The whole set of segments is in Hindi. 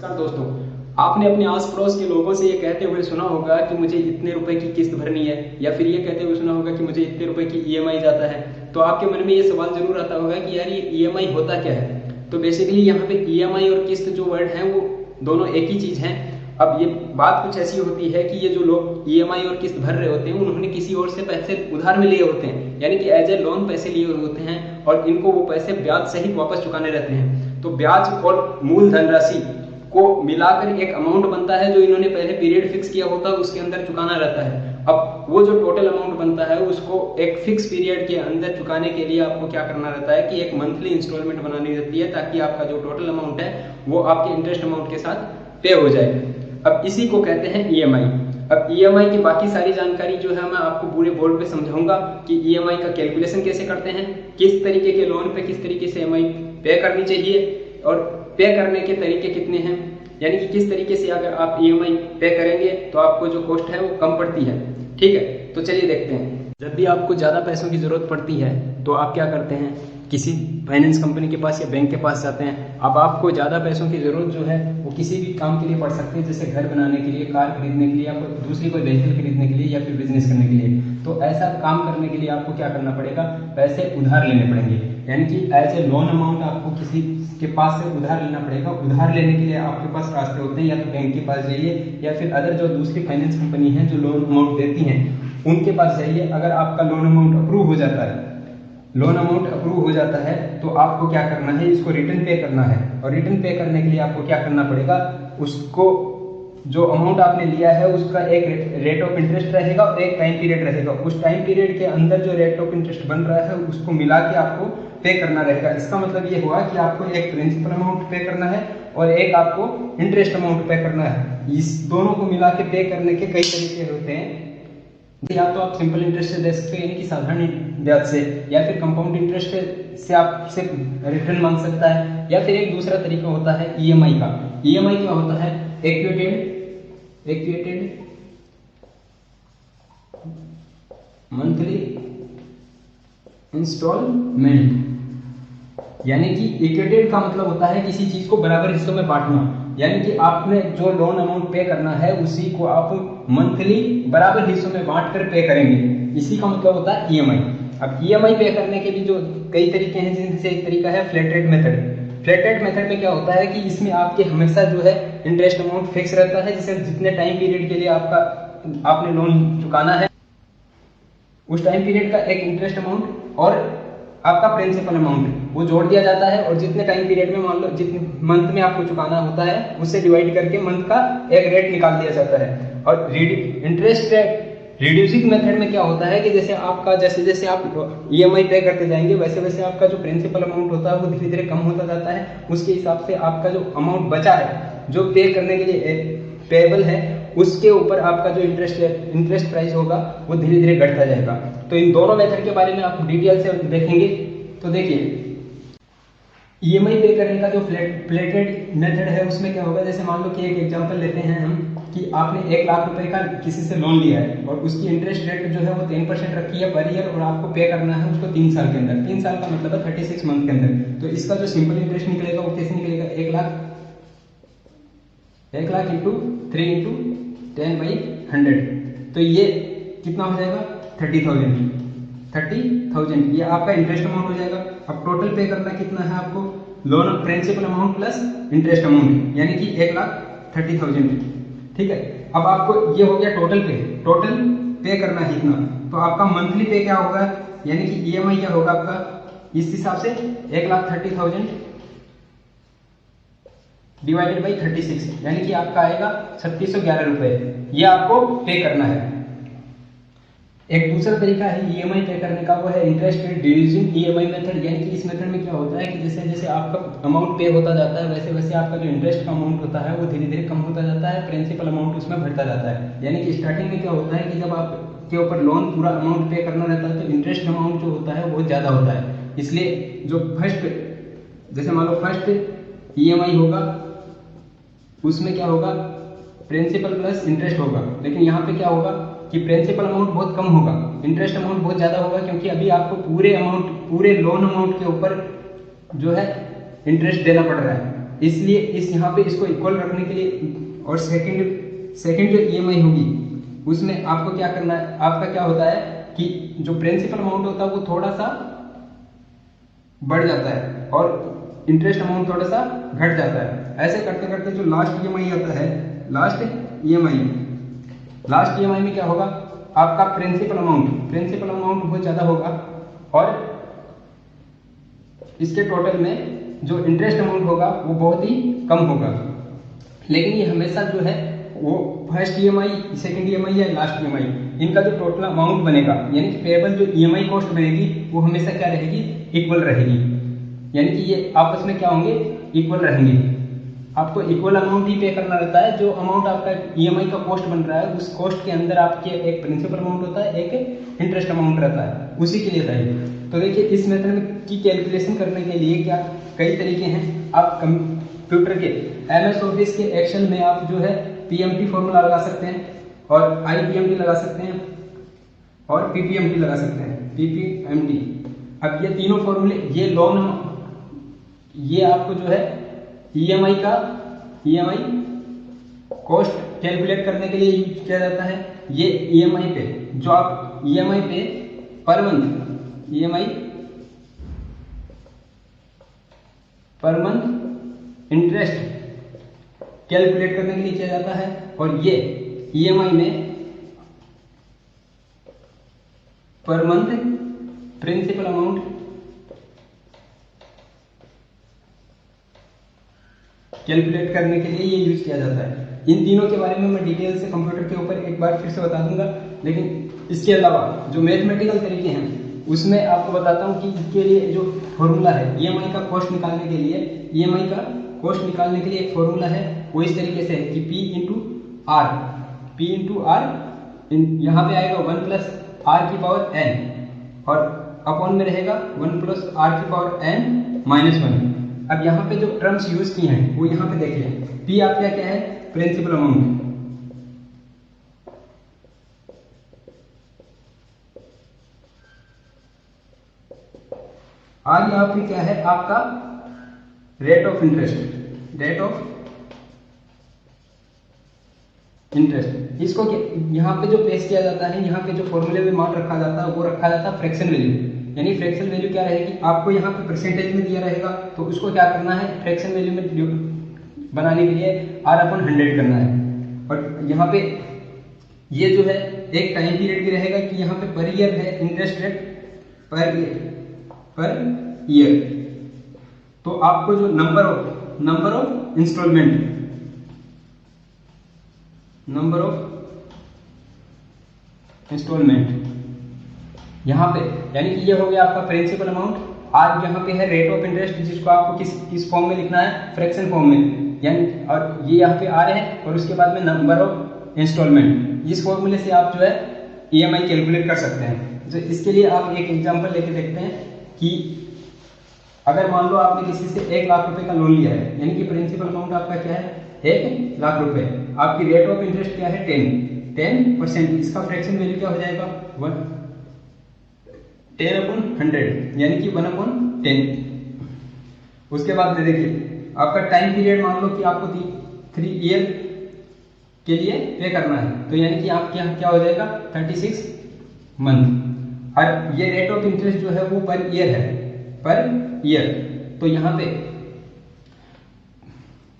नमस्कार दोस्तों, आपने अपने आस पड़ोस के लोगों से ये कहते हुए सुना होगा कि मुझे इतने रुपए की किस्त भरनी है, या फिर ये कहते हुए सुना होगा कि मुझे इतने रुपए की ईएमआई जाता है। तो आपके मन में ये सवाल जरूर आता होगा कि यार ये ईएमआई होता क्या है। तो बेसिकली यहाँ पे ईएमआई और किस्त जो वर्ड है वो दोनों एक ही चीज है। अब ये बात कुछ ऐसी होती है कि ये जो लोग ईएमआई और किस्त भर रहे होते हैं उन्होंने किसी और से पैसे उधार में लिए होते हैं, यानी कि एज ए लोन पैसे लिए हुए होते हैं और इनको वो पैसे ब्याज सहित वापस चुकाने रहते हैं। तो ब्याज और मूल धनराशि को मिलाकर एक अमाउंट बनता है जो इन्होंने पहले पीरियड फिक्स किया होता है, उसके अंदर चुकाना रहता है। अब वो जो टोटल अमाउंट बनता है उसको एक फिक्स पीरियड के अंदर चुकाने के लिए आपको क्या करना रहता है कि एक मंथली इंस्टॉलमेंट बनानी रहती है, ताकि आपका जो टोटल अमाउंट है वो आपके इंटरेस्ट अमाउंट के साथ पे हो जाए। अब इसी को कहते हैं ईएमआई। अब ईएमआई की बाकी सारी जानकारी जो है मैं आपको पूरे बोर्ड पे समझाऊंगा कि ईएमआई का कैलकुलेशन कैसे करते हैं, किस तरीके के लोन पे किस तरीके से ईएमआई पे करनी चाहिए और पे करने के तरीके कितने हैं, यानी कि किस तरीके से अगर आप ईएमआई पे करेंगे तो आपको जो कॉस्ट है वो कम पड़ती है। ठीक है, तो चलिए देखते हैं। जब भी आपको ज़्यादा पैसों की ज़रूरत पड़ती है तो आप क्या करते हैं, किसी फाइनेंस कंपनी के पास या बैंक के पास जाते हैं। अब आपको ज़्यादा पैसों की ज़रूरत जो है वो किसी भी काम के लिए पड़ सकती है, जैसे घर बनाने के लिए, कार खरीदने के लिए, या दूसरी कोई व्हीकल खरीदने के लिए, या फिर बिजनेस करने के लिए। तो ऐसा काम करने के लिए आपको क्या करना पड़ेगा, पैसे उधार लेने पड़ेंगे, यानी कि एज ए लोन अमाउंट आपको किसी के पास से उधार लेना पड़ेगा। उधार लेने के लिए आपके पास रास्ते होते हैं, या तो बैंक के पास जाइए या फिर अदर जो दूसरी फाइनेंस कंपनी है जो लोन अमाउंट देती हैं उनके पास जाइए। अगर आपका लोन अमाउंट अप्रूव हो जाता है, लोन अमाउंट अप्रूव हो जाता है तो आपको क्या करना है, इसको रिटर्न पे करना है। और रिटर्न पे करने के लिए आपको क्या करना पड़ेगा, उसको जो अमाउंट आपने लिया है उसका एक रेट ऑफ इंटरेस्ट रहेगा और एक टाइम पीरियड रहेगा। उस टाइम पीरियड के अंदर जो रेट ऑफ इंटरेस्ट बन रहा है उसको मिला के आपको पे करना रहेगा। इसका मतलब ये हुआ कि आपको एक प्रिंसिपल अमाउंट पे करना है और एक आपको इंटरेस्ट अमाउंट पे करना है। इस दोनों को मिला के पे करने के कई तरीके होते हैं। या तो आप सिंपल इंटरेस्ट से दे सकते हैं, यानी कि साधारण ब्याज से, या फिर कंपाउंड इंटरेस्ट से आपसे रिटर्न मांग सकता है, या फिर एक दूसरा तरीका होता है ईएमआई का। ईएमआई क्या होता है, इक्वेटेड मंथली इंस्टॉलमेंट, यानी कि इक्वेटेड का मतलब होता है किसी चीज को बराबर हिस्सों में बांटना, यानी कि आपने जो लोन अमाउंट पे करना है उसी को आप मंथली बराबर हिस्सों में बांटकर पे करेंगे। इसी का मतलब होता है ईएमआई। अब ईएमआई पे करने के भी जो कई तरीके हैं, जिनसे एक तरीका है flat rate method. Flat rate method में क्या होता है कि इसमें आपके हमेशा जो है इंटरेस्ट अमाउंट फिक्स रहता है, जैसे जितने टाइम पीरियड के लिए आपने लोन चुकाना है उस टाइम पीरियड का एक इंटरेस्ट अमाउंट और आपका प्रिंसिपल अमाउंट वो जोड़ दिया जाता है, और जितने टाइम पीरियड में, मान लो जितने मंथ में आपको चुकाना होता है उससे डिवाइड करके मंथ का एक रेट निकाल दिया जाता है। और इंटरेस्ट रेट रिड्यूसिंग मेथड में क्या होता है कि जैसे आप ईएमआई पे करते जाएंगे वैसे वैसे आपका जो प्रिंसिपल अमाउंट होता है वो धीरे धीरे कम होता जाता है। उसके हिसाब से आपका जो अमाउंट बचा है जो पे करने के लिए पेएबल है उसके ऊपर आपका जो इंटरेस्ट प्राइस होगा वो धीरे धीरे घटता जाएगा। तो इन दोनों मेथड के बारे में आप डिटेल से देखेंगे। तो देखिए, ईएमआई पे करने का जो फ्लैटेड मेथड है उसमें क्या होगा, जैसे मान लो कि एक एग्जांपल लेते हैं हम कि आपने 1 लाख रुपए का किसी से लोन लिया है और उसकी इंटरेस्ट रेट जो है वो 10% रखी है पर ईयर, और आपको पे करना है उसको 3 साल के अंदर। 3 साल का मतलब है 36 मंथ के अंदर। तो इसका जो सिंपल इंटरेस्ट निकलेगा वो कैसे निकलेगा, 1 लाख इंटू 3 इंटू 10/100। तो ये कितना हो जाएगा, 30,000। ये आपका इंटरेस्ट अमाउंट हो जाएगा। अब टोटल पे करना कितना है आपको, loan principal amount plus interest amount, यानी कि 1,30,000। ठीक है, अब आपको ये हो गया टोटल पे करना है इतना। तो आपका मंथली पे क्या होगा, यानी कि ईएमआई क्या होगा आपका, इस हिसाब से 1,30,000 डिवाइडेड बाई 36, यानी कि आपका आएगा 3611 रुपए। ये आपको पे करना है। एक दूसरा तरीका है ईएमआई पे करने का, वो है interest rate reducing EMI method. यानी कि इस मेथड में क्या होता है कि जैसे जैसे आपका अमाउंट पे होता जाता है वैसे वैसे आपका जो इंटरेस्ट का अमाउंट होता है वो धीरे धीरे कम होता जाता है, प्रिंसिपल अमाउंट उसमें बढ़ता जाता है। यानी कि स्टार्टिंग में क्या होता है कि जब आपके ऊपर लोन पूरा अमाउंट पे करना रहता है तो इंटरेस्ट अमाउंट जो होता है बहुत ज़्यादा होता है। इसलिए जो जैसे मान लो फर्स्ट ईएमआई होगा उसमें क्या होगा, प्रिंसिपल प्लस इंटरेस्ट होगा। लेकिन यहाँ पे क्या होगा कि प्रिंसिपल अमाउंट बहुत कम होगा, इंटरेस्ट अमाउंट बहुत ज़्यादा होगा, क्योंकि अभी आपको पूरे लोन अमाउंट के ऊपर जो है इंटरेस्ट देना पड़ रहा है। इसलिए इस यहाँ पे इसको इक्वल रखने के लिए और सेकंड जो ईएमआई होगी उसमें आपको क्या करना है, आपका क्या होता है कि जो प्रिंसिपल अमाउंट होता है वो थोड़ा सा बढ़ जाता है और इंटरेस्ट अमाउंट थोड़ा सा घट जाता है। ऐसे करते करते जो लास्ट ईएमआई आता है, लास्ट ईएमआई में क्या होगा, आपका प्रिंसिपल अमाउंट बहुत ज़्यादा होगा और इसके टोटल में जो इंटरेस्ट अमाउंट होगा वो बहुत ही कम होगा। लेकिन ये हमेशा जो है वो फर्स्ट ईएमआई, सेकंड ईएमआई या लास्ट ईएमआई, इनका जो टोटल अमाउंट बनेगा यानी कि पेएबल जो ईएमआई कॉस्ट बनेगी वो हमेशा क्या रहेगी, इक्वल रहेगी। यानी कि ये आपस में क्या होंगे, इक्वल रहेंगे। आपको इक्वल अमाउंट ही पे करना रहता है। जो अमाउंट आपका ईएमआई का कॉस्ट बन रहा है उस कॉस्ट के अंदर आपके एक प्रिंसिपल अमाउंट होता है, एक इंटरेस्ट अमाउंट रहता है, उसी के लिए रहेगी। तो देखिए इस मेथड की कैलकुलेशन करने के लिए क्या कई तरीके हैं। आप कंप्यूटर के एमएस ऑफिस के एक्सेल में आप जो है पीएमटी फॉर्मूला लगा सकते हैं और आईपीएमटी लगा सकते हैं और पीपीएमटी लगा सकते हैं, पीपीएमटी। अब ये तीनों फॉर्मूले, ये लोन, ये आपको जो है ईएमआई कॉस्ट कैलकुलेट करने के लिए यूज किया जाता है। ये ईएमआई पे जो आप ईएमआई पे पर मंथ इंटरेस्ट कैलकुलेट करने के लिए किया जाता है और ये ईएमआई में per month principal amount calculate करने के लिए ये यूज किया जाता है। इन तीनों के बारे में मैं डिटेल से कंप्यूटर के ऊपर एक बार फिर से बता दूंगा, लेकिन इसके अलावा जो मैथमेटिकल तरीके हैं उसमें आपको बताता हूं कि इसके लिए जो फॉर्मूला है ईएमआई का कॉस्ट निकालने के लिए, एक फॉर्मूला है वो इस तरीके से है कि P इंटू आर, यहाँ पे आएगा 1 प्लस आर की पावर n और अपॉन में रहेगा 1 प्लस आर की पावर n माइनस 1। अब यहाँ पे जो टर्म्स यूज की हैं वो यहाँ पे देखिए। P आपका क्या है, प्रिंसिपल अमाउंट, आर यहाँ पे क्या है आपका रेट ऑफ इंटरेस्ट। इसको यहाँ पे जो पेश किया जाता है, यहाँ पे जो फॉर्मूले में मान रखा जाता है वो रखा जाता है फ्रैक्शन वैल्यू। यानी फ्रैक्शन वैल्यू क्या रहेगी, आपको यहाँ पे परसेंटेज में दिया रहेगा तो उसको क्या करना है, फ्रैक्शन वैल्यू में बनाने के लिए R/100 करना है। और यहाँ पे ये जो है एक टाइम पीरियड भी रहेगा कि यहाँ पे पर ईयर है इंटरेस्ट रेट पर ईयर। तो आपको जो नंबर ऑफ इंस्टॉलमेंट यहाँ पे, यानी कि ये हो गया आपका प्रिंसिपल अमाउंट। आज यहाँ पे है रेट ऑफ इंटरेस्ट, जिसको आपको किस फॉर्म में लिखना है, फ्रैक्शन फॉर्म में। यानी और ये यहाँ पे आ रहे हैं और उसके बाद में नंबर ऑफ इंस्टॉलमेंट। इस फॉर्मूले से आप जो है ईएमआई कैलकुलेट कर सकते हैं। तो इसके लिए आप एक एग्जांपल लेके देखते हैं कि अगर मान लो आपने किसी से 1 लाख रुपए का लोन लिया है, यानी कि प्रिंसिपल अमाउंट आपका क्या है 1 लाख रुपए, आपकी रेट ऑफ इंटरेस्ट क्या है 10%। इसका फ्रैक्शन वैल्यू क्या हो जाएगा 10/100 यानी कि 1/10। उसके बाद में देखिए आपका टाइम पीरियड मान लो कि आपको 3 ईयर के लिए पे करना है, तो यानी कि आपके यहाँ क्या हो जाएगा 36 मंथ। और ये रेट ऑफ इंटरेस्ट जो है वो पर ईयर है, तो यहाँ पे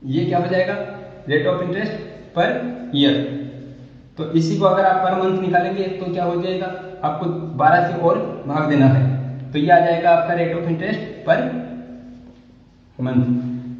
ये क्या हो जाएगा rate of interest per year. तो इसी को अगर आप पर मंथ निकालेंगे तो क्या हो जाएगा, आपको 12 से और भाग देना है, तो ये आ जाएगा आपका rate of interest per month.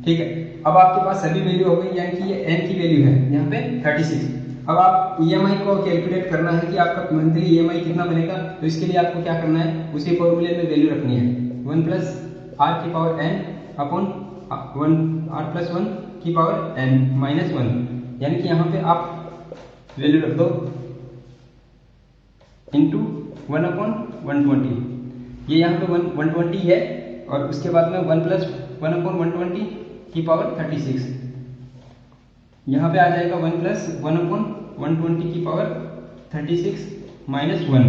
ठीक है, अब आपके पास सभी वैल्यू हो गई, यानी कि ये n की वैल्यू है यहाँ पे 36। अब आप ईएमआई को कैलकुलेट करना है कि आपका मंथली ईएमआई कितना बनेगा, तो इसके लिए आपको क्या करना है, उसी फॉर्मूले में वैल्यू रखनी है 1 प्लस आर की पावर n अपॉन 1 r + 1 की पावर n माइनस 1। यानी कि यहाँ पे आप वैल्यू रख दो इंटू 1/120। ये यहाँ पे 120 है और उसके बाद में 1 + 1/120 की पावर 36। यहाँ पे आ जाएगा 1 + 1/120 की पावर 36 माइनस 1।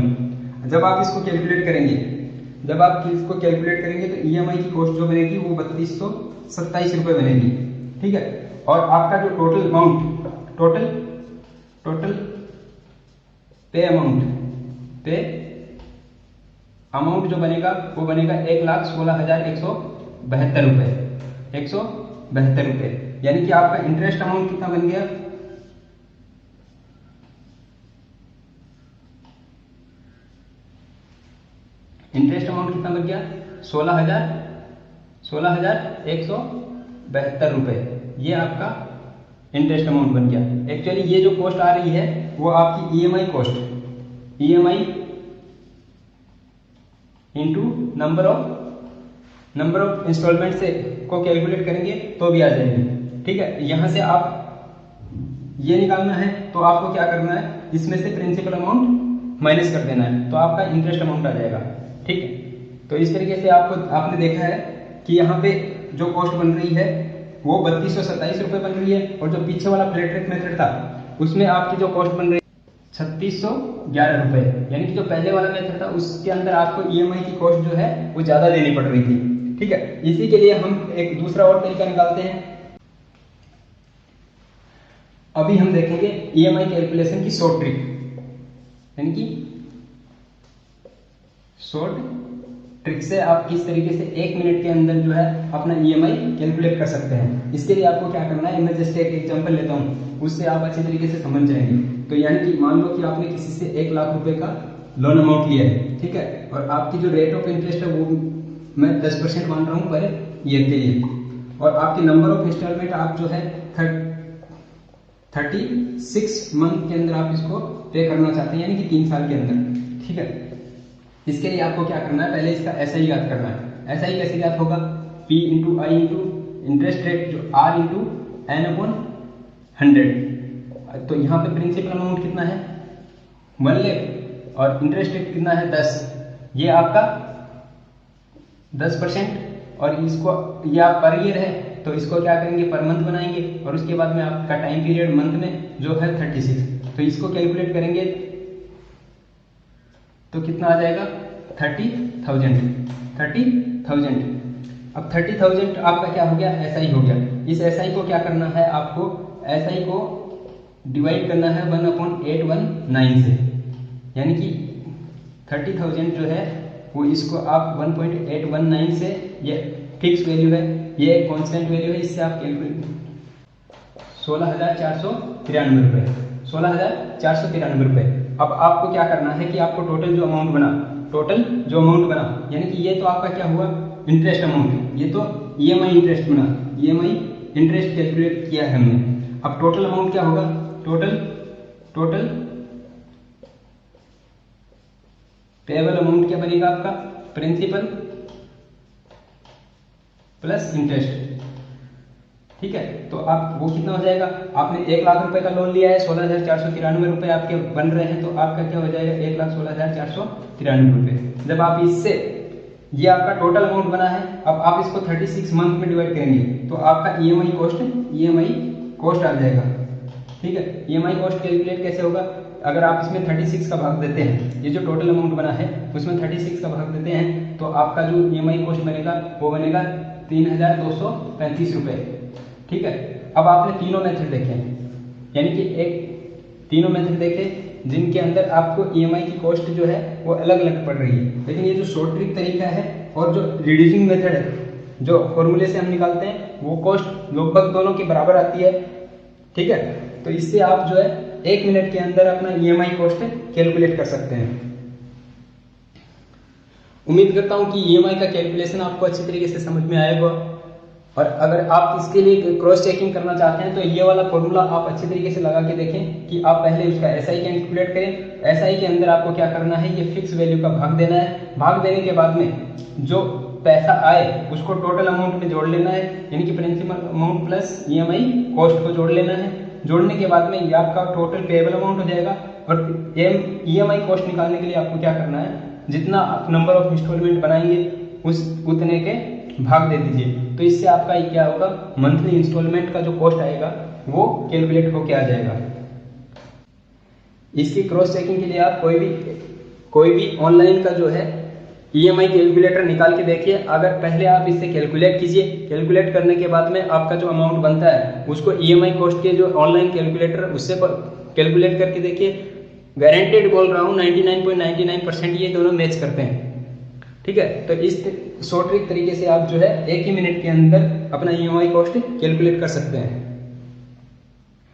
जब आप इसको कैलकुलेट करेंगे तो ईएमआई की कॉस्ट जो बनेगी वो ₹127 बनेगी। ठीक है, और आपका जो टोटल अमाउंट, टोटल पे अमाउंट जो बनेगा वो बनेगा ₹1,16,172। यानी कि आपका इंटरेस्ट अमाउंट कितना बन गया, इंटरेस्ट अमाउंट कितना बन गया, 16,172 ये आपका इंटरेस्ट अमाउंट बन गया। एक्चुअली ये जो कॉस्ट आ रही है वो आपकी EMI cost, EMI into number of installment से को कैलकुलेट करेंगे तो भी आ जाएगी। ठीक है, यहां से आप ये निकालना है तो आपको क्या करना है, इसमें से प्रिंसिपल अमाउंट माइनस कर देना है तो आपका इंटरेस्ट अमाउंट आ जाएगा। ठीक है, तो इस तरीके से आपने देखा है कि यहाँ पे जो कॉस्ट बन रही है वो ₹3227 बन रही है, और जो पीछे वाला फ्लैट रेट मेथड था उसमें आपकी जो कॉस्ट बन रही है ₹3611। यानी कि जो पहले वाला मेथड था उसके अंदर आपको ईएमआई की कॉस्ट जो है वो ज्यादा देनी पड़ रही थी। ठीक है, इसी के लिए हम एक दूसरा और तरीका निकालते हैं। अभी हम देखेंगे ईएमआई कैलकुलेशन की शॉर्ट ट्रिक, यानी कि शॉर्ट ट्रिक से आप किस तरीके से 1 मिनट के अंदर जो है अपना ईएमआई कैलकुलेट कर सकते हैं। इसके लिए आपको क्या करना है, मैं जस्ट एक एग्जांपल लेता हूँ, उससे आप अच्छी तरीके से समझ जाएंगे। तो यानी कि मान लो कि आपने किसी से 1 लाख रुपए का लोन अमाउंट लिया है। ठीक है, और आपकी जो रेट ऑफ इंटरेस्ट है वो मैं 10% मान रहा हूँ पर ईयर के लिए, और आपकी नंबर ऑफ इंस्टॉलमेंट आप जो है 36 मंथ के अंदर आप इसको पे करना चाहते हैं, यानी कि 3 साल के अंदर। ठीक है, इसके लिए आपको क्या करना है, पहले इसका एसआई याद करना है। एसआई कैसे याद होगा, P इंटू आई इंटू इंटरेस्ट रेट जो R इंटू N/100। तो यहाँ पे प्रिंसिपल अमाउंट कितना है 1 लाख और इंटरेस्ट रेट कितना है 10, ये आपका 10%, और इसको ये आप पर ईयर है तो इसको क्या करेंगे पर मंथ बनाएंगे, और उसके बाद में आपका टाइम पीरियड मंथ में जो है 36, तो इसको कैलकुलेट करेंगे तो कितना आ जाएगा 30,000। अब 30,000 आपका क्या हो गया, एसआई हो गया। इस एसआई को क्या करना है, आपको एसआई को डिवाइड करना है 1/819 से, यानी कि 30,000 जो है वो इसको आप 1.819 से, ये फिक्स वैल्यू है, ये एक कांस्टेंट वैल्यू है, इससे आप कैलकुलेट 16,493 रुपए। अब आपको क्या करना है कि आपको टोटल जो अमाउंट बना, यानी कि ये तो आपका क्या हुआ इंटरेस्ट अमाउंट, ये तो ईएमआई इंटरेस्ट बना, ईएमआई इंटरेस्ट कैलकुलेट किया है हमने। अब टोटल अमाउंट क्या होगा, टोटल पेएबल अमाउंट क्या बनेगा आपका, प्रिंसिपल प्लस इंटरेस्ट। ठीक है, तो आप वो कितना हो जाएगा, आपने 1 लाख रुपए का लोन लिया है, 16,493 रुपए आपके बन रहे हैं, तो आपका क्या हो जाएगा 1,16,493 रुपए। जब आप इससे, ये आपका टोटल अमाउंट बना है, अब आप इसको 36 मंथ में डिवाइड करेंगे तो आपका ईएमआई कॉस्ट आ जाएगा। ठीक है, ईएमआई कॉस्ट कैलकुलेट कैसे होगा, अगर आप इसमें 36 का भाग देते हैं, ये जो टोटल अमाउंट बना है उसमें 36 का भाग देते हैं, तो आपका जो ईएमआई कॉस्ट बनेगा वो बनेगा 3,235 रुपए। ठीक है, अब आपने तीनों मेथड देखे, यानी कि तीनों मेथड देखे जिनके अंदर आपको ईएमआई की कॉस्ट जो है वो अलग अलग पड़ रही है, लेकिन ये जो शॉर्ट ट्रिक तरीका है और जो रिड्यूसिंग मेथड है, जो फॉर्मूले से हम निकालते हैं, वो कॉस्ट लगभग दोनों की बराबर आती है। ठीक है, तो इससे आप जो है 1 मिनट के अंदर अपना ईएमआई कॉस्ट कैलकुलेट कर सकते हैं। उम्मीद करता हूं कि ईएमआई का कैलकुलेशन आपको अच्छी तरीके से समझ में आएगा, और अगर आप इसके लिए क्रॉस चेकिंग करना चाहते हैं तो ये वाला फॉर्मूला आप अच्छी तरीके से लगा के देखें कि आप पहले उसका एसआई कैलकुलेट करें। एसआई के अंदर आपको क्या करना है, ये फिक्स वैल्यू का भाग देना है, भाग देने के बाद में जो पैसा आए उसको टोटल अमाउंट में जोड़ लेना है, यानी कि principal amount plus EMI cost को जोड़ लेना है। जोड़ने के बाद में ये आपका टोटल पेएबल अमाउंट हो जाएगा, और ईएमआई कॉस्ट निकालने के लिए आपको क्या करना है, जितना आप नंबर ऑफ इंस्टॉलमेंट बनाएंगे उतने के भाग दे दीजिए, तो इससे आपका क्या होगा, मंथली इंस्टॉलमेंट का जो कॉस्ट आएगा वो कैलकुलेट होके आ जाएगा। इसकी क्रॉस चेकिंग के लिए आप कोई भी ऑनलाइन का जो है ईएमआई कैलकुलेटर निकाल के देखिए। अगर पहले आप इससे कैलकुलेट कीजिए, कैलकुलेट करने के बाद में आपका जो अमाउंट बनता है उसको ईएमआई कॉस्ट के जो ऑनलाइन कैलकुलेटर उससे कैलकुलेट करके देखिए। गारंटेड बोल रहा हूँ 99.99% ये दोनों मैच करते हैं। ठीक है, तो इस शॉर्ट ट्रिक तरीके से आप जो है 1 ही मिनट के अंदर अपना ईएमआई कॉस्ट कैलकुलेट कर सकते हैं।